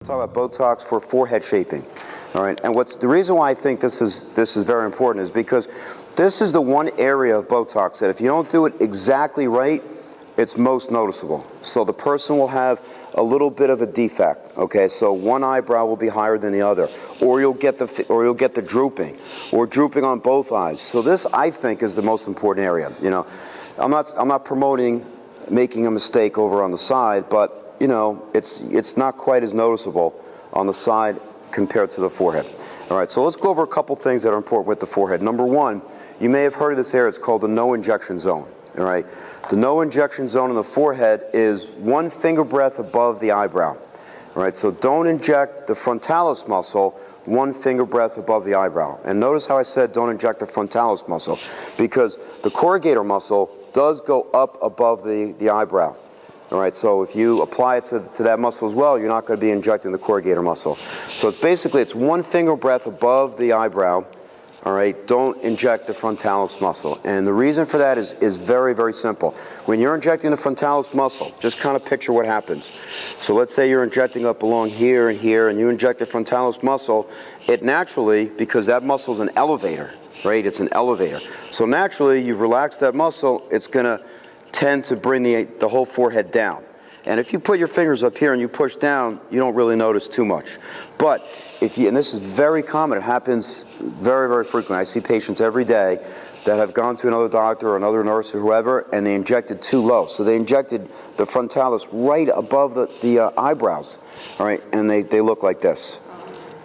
Talk about Botox for forehead shaping. All right, and the reason why I think this is very important is because this is the one area of Botox that if you don't do it exactly right, it's most noticeable. So the person will have a little bit of a defect. Okay, so one eyebrow will be higher than the other, or you'll get the drooping, or drooping on both eyes. So this, I think, is the most important area. You know, I'm not promoting making a mistake over on the side, but you know, it's not quite as noticeable on the side compared to the forehead. All right, so let's go over a couple things that are important with the forehead. Number one, you may have heard of this area. It's called the no injection zone. All right, the no injection zone in the forehead is 1 finger breadth above the eyebrow. All right, so don't inject the frontalis muscle 1 finger breadth above the eyebrow. And notice how I said don't inject the frontalis muscle, because the corrugator muscle does go up above the eyebrow. All right, so if you apply it to that muscle as well, you're not going to be injecting the corrugator muscle. So it's 1 finger breadth above the eyebrow. All right, don't inject the frontalis muscle. And the reason for that is very, very simple. When you're injecting the frontalis muscle, just kind of picture what happens. So let's say you're injecting up along here and here, and you inject the frontalis muscle. It naturally, because that muscle is an elevator, right? It's an elevator. So naturally, you've relaxed that muscle, it's going to tend to bring the whole forehead down. And if you put your fingers up here and you push down, you don't really notice too much. But and this is very common, it happens very, very frequently. I see patients every day that have gone to another doctor or another nurse or whoever, and they injected too low. So they injected the frontalis right above the eyebrows, all right, and they look like this.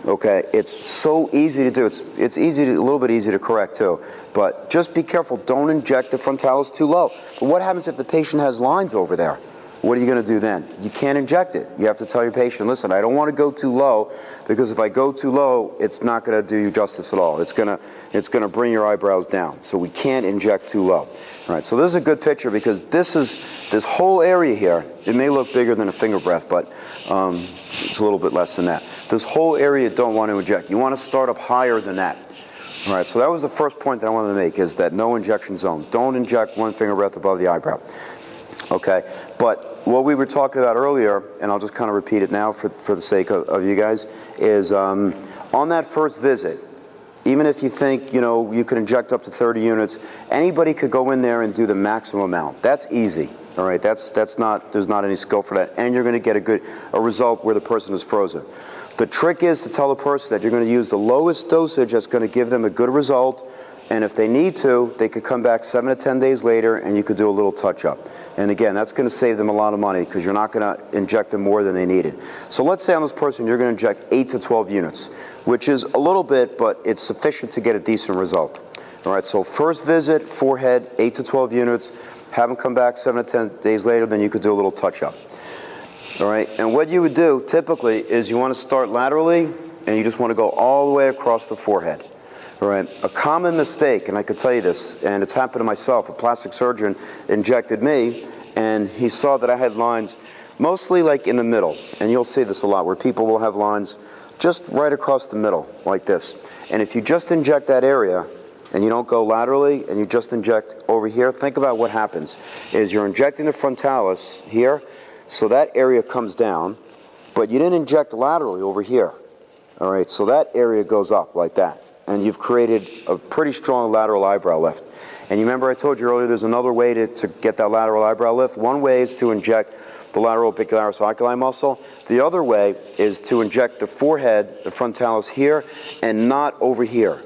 Okay, it's so easy to do. It's easy, a little bit easy to correct too. But just be careful. Don't inject the frontalis too low. But what happens if the patient has lines over there? What are you going to do then? You can't inject it. You have to tell your patient, listen, I don't want to go too low, because if I go too low, it's not going to do you justice at all. It's going to bring your eyebrows down. So we can't inject too low. All right. So this is a good picture, because this whole area here. It may look bigger than a finger breadth, but it's a little bit less than that. This whole area you don't want to inject. You want to start up higher than that. All right, so that was the first point that I wanted to make, is that no injection zone. Don't inject 1 finger breadth above the eyebrow. Okay, but what we were talking about earlier, and I'll just kind of repeat it now for the sake of you guys, is on that first visit, even if you think, you know, you could inject up to 30 units, anybody could go in there and do the maximum amount. That's easy. All right, there's not any skill for that, and you're going to get a result where the person is frozen. The trick is to tell the person that you're going to use the lowest dosage that's going to give them a good result, and if they need to, they could come back 7 to 10 days later, and you could do a little touch-up. And again, that's going to save them a lot of money, because you're not going to inject them more than they needed. So let's say on this person you're going to inject 8 to 12 units, which is a little bit, but it's sufficient to get a decent result. All right, so first visit, forehead, 8 to 12 units. Have them come back 7 to 10 days later, then you could do a little touch-up. All right, and what you would do typically is you want to start laterally, and you just want to go all the way across the forehead. All right, a common mistake, and I could tell you this, and it's happened to myself. A plastic surgeon injected me, and he saw that I had lines mostly like in the middle, and you'll see this a lot, where people will have lines just right across the middle, like this. And if you just inject that area, and you don't go laterally, and you just inject over here, think about what happens. Is you're injecting the frontalis here, so that area comes down, but you didn't inject laterally over here. All right, so that area goes up like that, and you've created a pretty strong lateral eyebrow lift. And you remember I told you earlier there's another way to get that lateral eyebrow lift. One way is to inject the lateral orbicularis oculi muscle. The other way is to inject the forehead, the frontalis here, and not over here.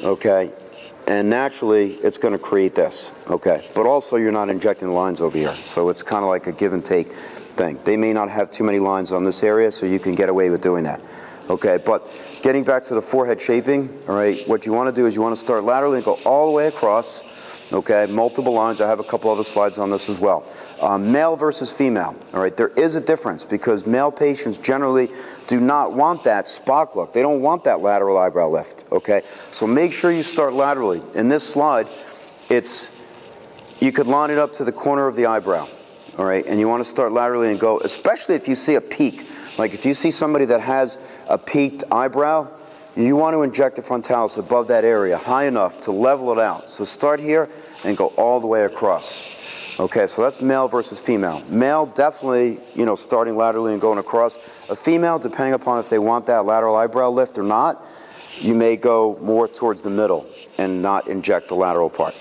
Okay? And naturally, it's going to create this, okay? But also, you're not injecting lines over here, so it's kind of like a give and take thing. They may not have too many lines on this area, so you can get away with doing that, okay? But getting back to the forehead shaping, all right, what you want to do is you want to start laterally and go all the way across, okay? Multiple lines. I have a couple other slides on this as well. Male versus female, all right? There is a difference, because male patients generally do not want that Spock look. They don't want that lateral eyebrow lift, okay? So make sure you start laterally. In this slide, you could line it up to the corner of the eyebrow, all right? And you want to start laterally and go, especially if you see a peak. Like if you see somebody that has a peaked eyebrow, you want to inject the frontalis above that area high enough to level it out. So start here and go all the way across. Okay, so that's male versus female. Male, definitely, starting laterally and going across. A female, depending upon if they want that lateral eyebrow lift or not, you may go more towards the middle and not inject the lateral part.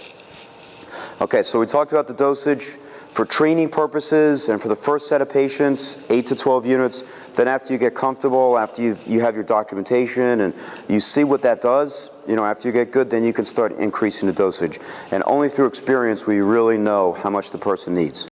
Okay, so we talked about the dosage for training purposes and for the first set of patients, 8 to 12 units. Then after you get comfortable, after you have your documentation and you see what that does, after you get good, then you can start increasing the dosage. And only through experience will you really know how much the person needs.